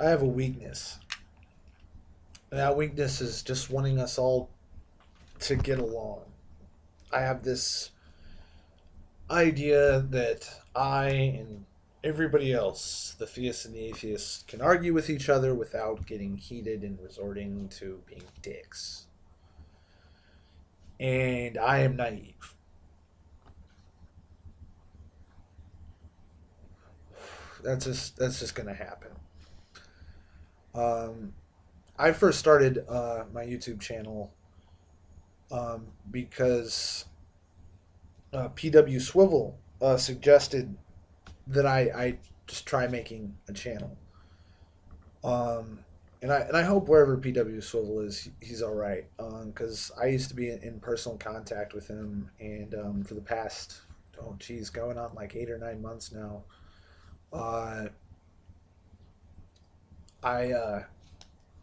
I have a weakness. And that weakness is just wanting us all to get along. I have this idea that I and everybody else, the theists and the atheists, can argue with each other without getting heated and resorting to being dicks. And I am naive. That's just gonna happen. Um, I first started my YouTube channel because PW Swivel suggested that I just try making a channel. Um, and I hope wherever PW Swivel is, he's all right. Because I used to be in personal contact with him, and for the past going on like 8 or 9 months now, uh, I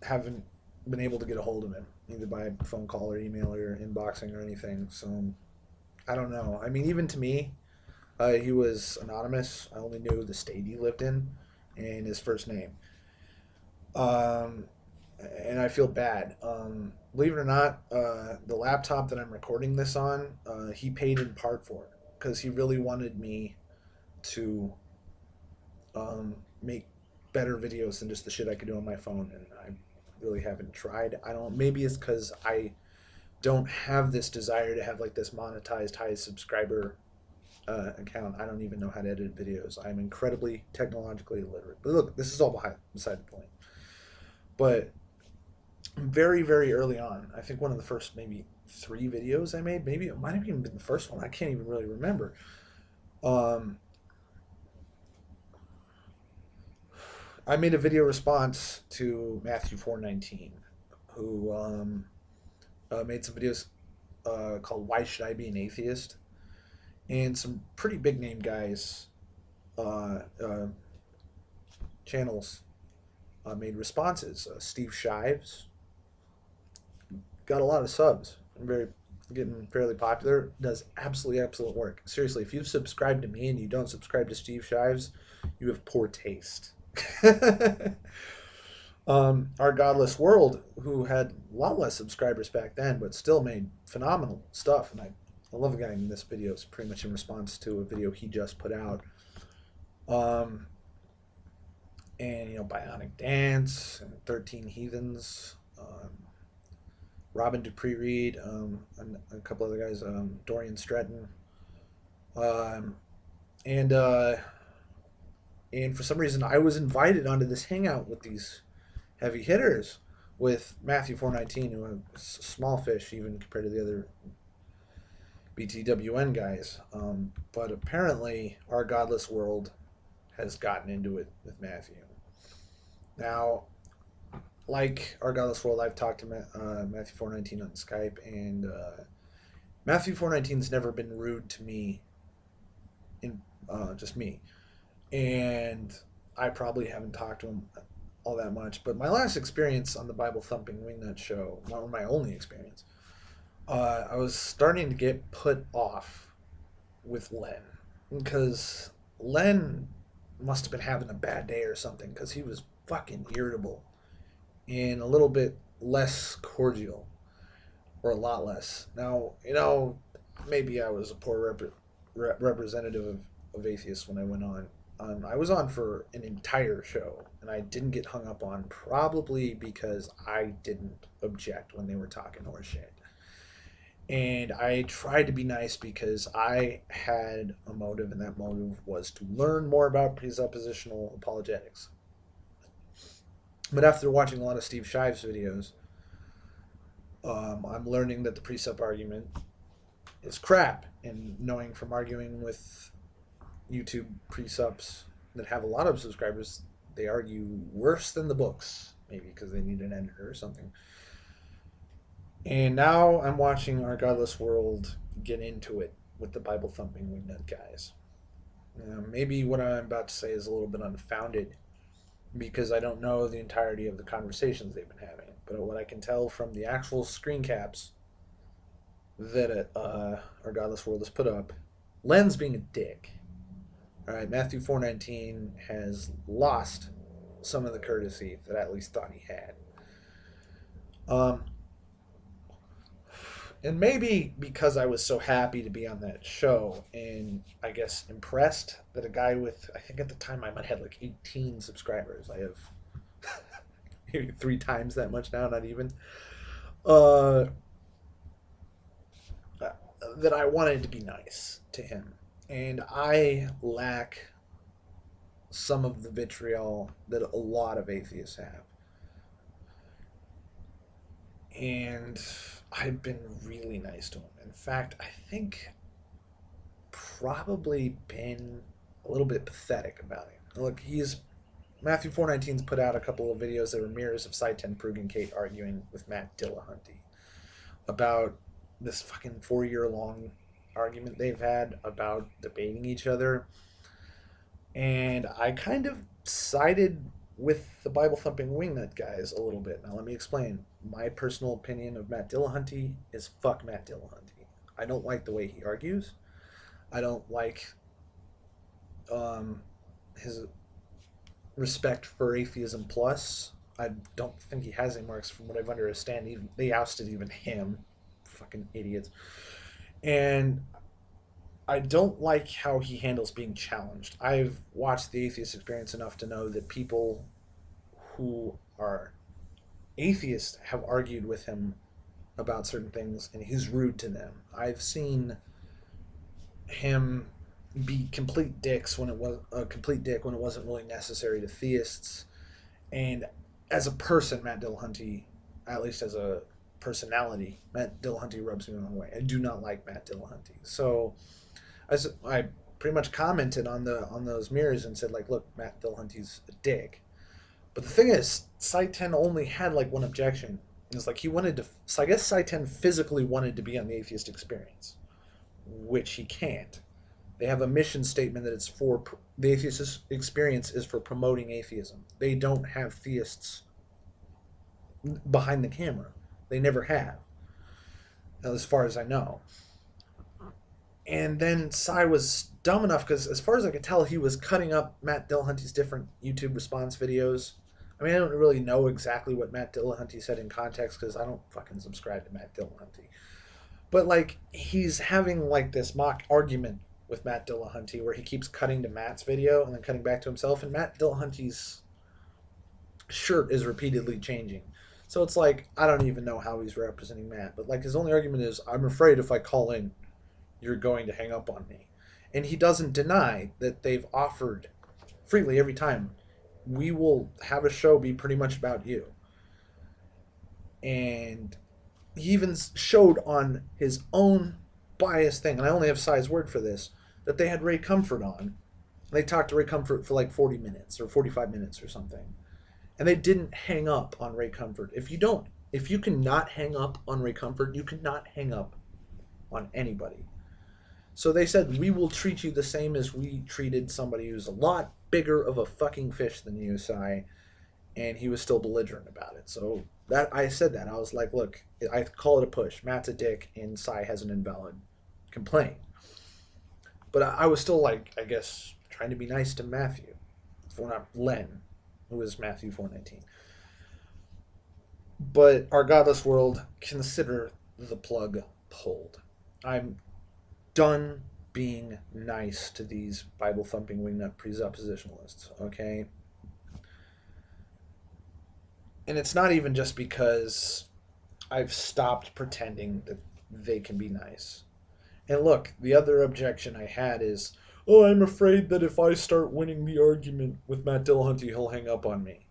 haven't been able to get a hold of him either by phone call or email or inboxing or anything. So I don't know. I mean, even to me, he was anonymous. I only knew the state he lived in and his first name. Um, and I feel bad. Believe it or not, the laptop that I'm recording this on, he paid in part for it because he really wanted me to make better videos than just the shit I could do on my phone, and I really haven't tried. I don't. Maybe it's because I don't have this desire to have like this monetized high subscriber account. I don't even know how to edit videos. I'm incredibly technologically illiterate. But look, this is all beside the point. But very, very early on, I think one of the first maybe 3 videos I made, maybe it might have even been the first one. I can't even really remember. Um, I made a video response to Matthew 4:19, who made some videos called "Why Should I Be an Atheist?" and some pretty big name guys uh, uh, channels made responses. Steve Shives got a lot of subs. Very getting fairly popular. Does absolutely excellent work. Seriously, if you've subscribed to me and you don't subscribe to Steve Shives, you have poor taste. Our Godless World, who had a lot less subscribers back then, but still made phenomenal stuff, and I love the guy in this video. It's pretty much in response to a video he just put out. Um, and Bionic Dance and 13 Heathens, Robin Dupree Reed, and a couple other guys, Dorian Stretton, um, and and for some reason I was invited onto this hangout with these heavy hitters, with Matthew 4:19, who was a small fish even compared to the other BTWN guys. But apparently, our Godless World has gotten into it with Matthew. Now, like our Godless World, I've talked to Matthew 4:19 on Skype, and Matthew 4:19's never been rude to me, in just me, and I probably haven't talked to him all that much. But my last experience on the Bible Thumping Wingnut show, my only experience, I was starting to get put off with Len because Len must have been having a bad day or something because he was fucking irritable and a little bit less cordial, or a lot less. Now, maybe I was a poor representative of atheists when I went on. I was on for an entire show, and I didn't get hung up on, probably because I didn't object when they were talking horseshit. And I tried to be nice because I had a motive, and that motive was to learn more about presuppositional apologetics. But after watching a lot of Steve Shives videos, I'm learning that the precept argument is crap. And knowing from arguing with YouTube precepts that have a lot of subscribers, they argue worse than the books, maybe because they need an editor or something. And now I'm watching our Godless World get into it with the Bible thumping wingnut guys. Maybe what I'm about to say is a little bit unfounded because I don't know the entirety of the conversations they've been having. But what I can tell from the actual screen caps that our Godless World has put up, Len's being a dick. All right, Matthew 4:19 has lost some of the courtesy that I at least thought he had. Um, and maybe because I was so happy to be on that show and I guess impressed that a guy with, I think at the time I might have had like 18 subscribers. I have maybe 3 times that much now, not even. Uh, that I wanted to be nice to him. And I lack some of the vitriol that a lot of atheists have. And I've been really nice to him. In fact, I think probably been a little bit pathetic about it. Look, he's Matthew 4:19's put out a couple of videos that were mirrors of Saitan Prug and Kate arguing with Matt Dillahunty about this fucking 4-year long argument they've had about debating each other. And I kind of sided with the Bible thumping wingnut guys a little bit. Now, let me explain. My personal opinion of Matt Dillahunty is fuck Matt Dillahunty. I don't like the way he argues. I don't like his respect for atheism plus. I don't think he has any marks from what I've understand. They ousted even him. Fucking idiots. And I don't like how he handles being challenged. I've watched the atheist experience enough to know that people who are atheists have argued with him about certain things and he's rude to them. I've seen him be complete dicks when it was a complete dick when it wasn't really necessary to theists. And as a person, Matt Dillahunty, at least as a personality, Matt Dillahunty rubs me the wrong way. I do not like Matt Dillahunty. So I pretty much commented on those mirrors and said, like, look, Matt Dillahunty's a dick. But the thing is, Saitan only had like one objection. It's like he wanted to. So I guess Saitan physically wanted to be on the atheist experience, which he can't. They have a mission statement that it's for the atheist experience is for promoting atheism. They don't have theists behind the camera. They never have, as far as I know. And then Sai was dumb enough because, as far as I could tell, he was cutting up Matt Dillahunty's different YouTube response videos. I mean, I don't really know exactly what Matt Dillahunty said in context because I don't fucking subscribe to Matt Dillahunty. But, like, he's having, like, this mock argument with Matt Dillahunty where he keeps cutting to Matt's video and then cutting back to himself, and Matt Dillahunty's shirt is repeatedly changing. So it's like, I don't even know how he's representing Matt. But, like, his only argument is, I'm afraid if I call in, you're going to hang up on me. And he doesn't deny that they've offered freely every time, we will have a show be pretty much about you. And he even showed on his own biased thing, and I only have Sai's word for this, that they had Ray Comfort on. They talked to Ray Comfort for like 40 minutes or 45 minutes or something. And they didn't hang up on Ray Comfort. If you cannot hang up on Ray Comfort, you cannot hang up on anybody. So they said, we will treat you the same as we treated somebody who's a lot bigger of a fucking fish than you, Sai. And he was still belligerent about it. So I said that. I was like, look, I call it a push. Matt's a dick and Sai has an invalid complaint. But I was still like, I guess, trying to be nice to Matthew. Not Len, who is Matthew 4:19. But our godless world, consider the plug pulled. I'm done being nice to these Bible thumping wingnut presuppositionalists, okay? And it's not even just because I've stopped pretending that they can be nice. And look, the other objection I had is, oh, I'm afraid that if I start winning the argument with Matt Dillahunty, he'll hang up on me.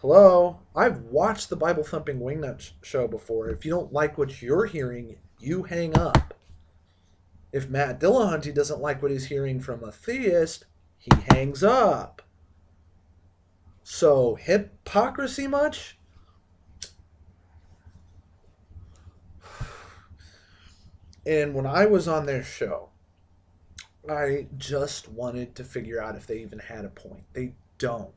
Hello? I've watched the Bible thumping wingnut show before. If you don't like what you're hearing, you hang up. If Matt Dillahunty doesn't like what he's hearing from a theist, he hangs up. So, hypocrisy much? And when I was on their show, I just wanted to figure out if they even had a point. They don't.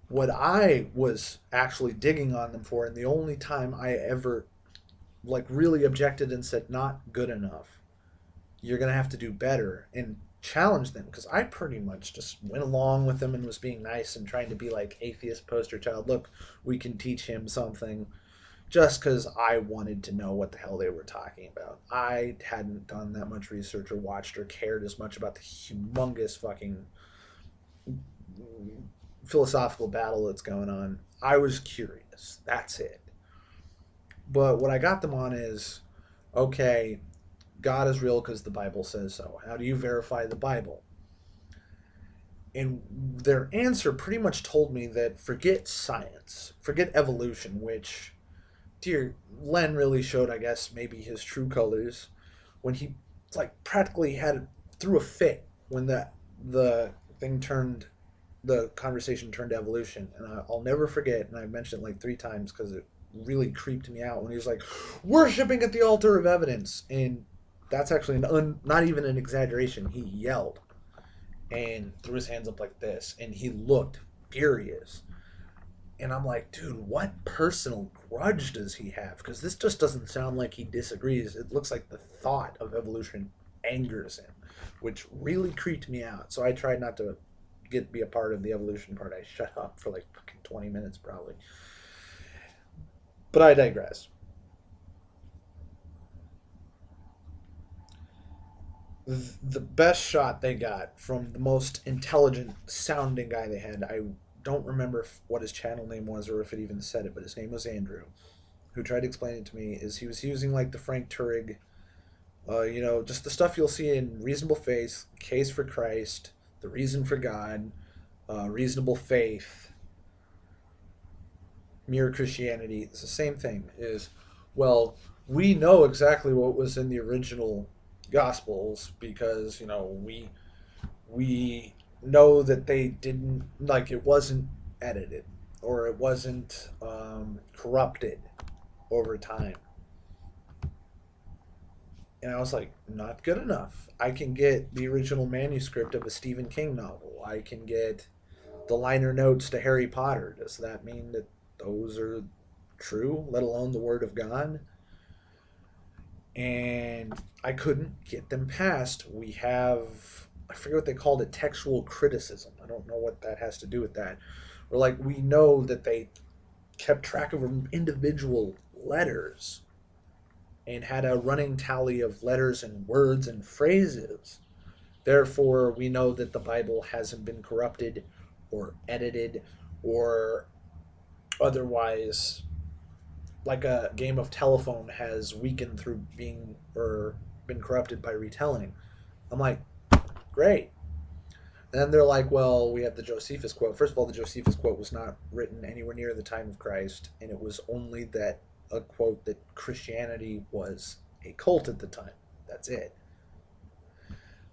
What I was actually digging on them for, and the only time I ever like really objected and said not good enough, you're going to have to do better, and challenge them, because I pretty much just went along with them and was being nice and trying to be like atheist poster child. Look, we can teach him something, just because I wanted to know what the hell they were talking about. I hadn't done that much research or watched or cared as much about the humongous fucking philosophical battle that's going on. I was curious. That's it. But what I got them on is, okay, God is real because the Bible says so. How do you verify the Bible? And their answer pretty much told me that forget science, forget evolution, which, dear Len really showed, I guess, maybe his true colors when he like practically had threw a fit when the thing turned the conversation turned to evolution. And I'll never forget, and I mentioned it like 3 times because it really creeped me out when he was like, "Worshipping at the altar of evidence," and that's actually not even an exaggeration. He yelled and threw his hands up like this, and he looked furious. And I'm like, dude, what personal grudge does he have? Because this just doesn't sound like he disagrees. It looks like the thought of evolution angers him, which really creeped me out. So I tried not to be a part of the evolution part. I shut up for like fucking 20 minutes probably. But I digress. The best shot they got from the most intelligent sounding guy they had, I don't remember what his channel name was or if it even said it, but his name was Andrew, who tried to explain it to me, is he was using like the Frank Turek, just the stuff you'll see in Reasonable Faith, Case for Christ, The Reason for God, Reasonable Faith, Mere Christianity. It's the same thing. Is, well, we know exactly what was in the original Gospels because we know that they didn't, like, it wasn't edited or it wasn't corrupted over time. And I was like, not good enough. I can get the original manuscript of a Stephen King novel. I can get the liner notes to Harry Potter. Does that mean that those are true, let alone the Word of God? And I couldn't get them past. We have, I forget what they called it, textual criticism. I don't know what that has to do with that. Or like, we know that they kept track of individual letters and had a running tally of letters and words and phrases. Therefore, we know that the Bible hasn't been corrupted or edited or otherwise, like a game of telephone has weakened through being or been corrupted by retelling. I'm like, great. And then they're like, well, we have the Josephus quote. First of all, the Josephus quote was not written anywhere near the time of Christ, and it was only that a quote that Christianity was a cult at the time. That's it.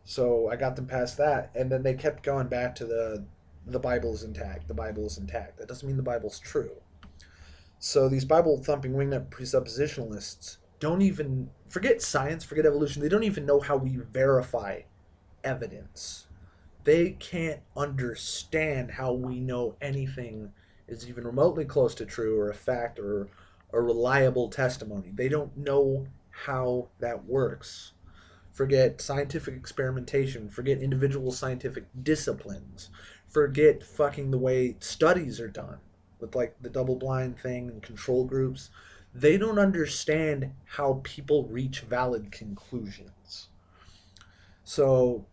So I got them past that, and then they kept going back to the Bible's intact. The Bible is intact. That doesn't mean the Bible's true. So these Bible thumping wingnut presuppositionalists don't even forget science, forget evolution. They don't even know how we verify evidence. They can't understand how we know anything is even remotely close to true or a fact or a reliable testimony. They don't know how that works. Forget scientific experimentation. Forget individual scientific disciplines. Forget fucking the way studies are done with like the double blind thing and control groups. They don't understand how people reach valid conclusions. So,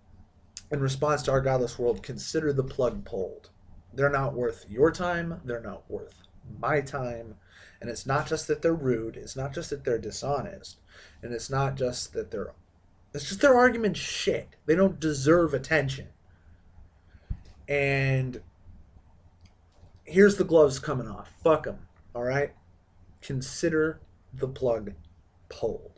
in response to Our Godless World, consider the plug pulled. They're not worth your time. They're not worth my time. And it's not just that they're rude. It's not just that they're dishonest. And it's not just that they're... It's just their argument's shit. They don't deserve attention. And here's the gloves coming off. Fuck them. All right? Consider the plug pulled.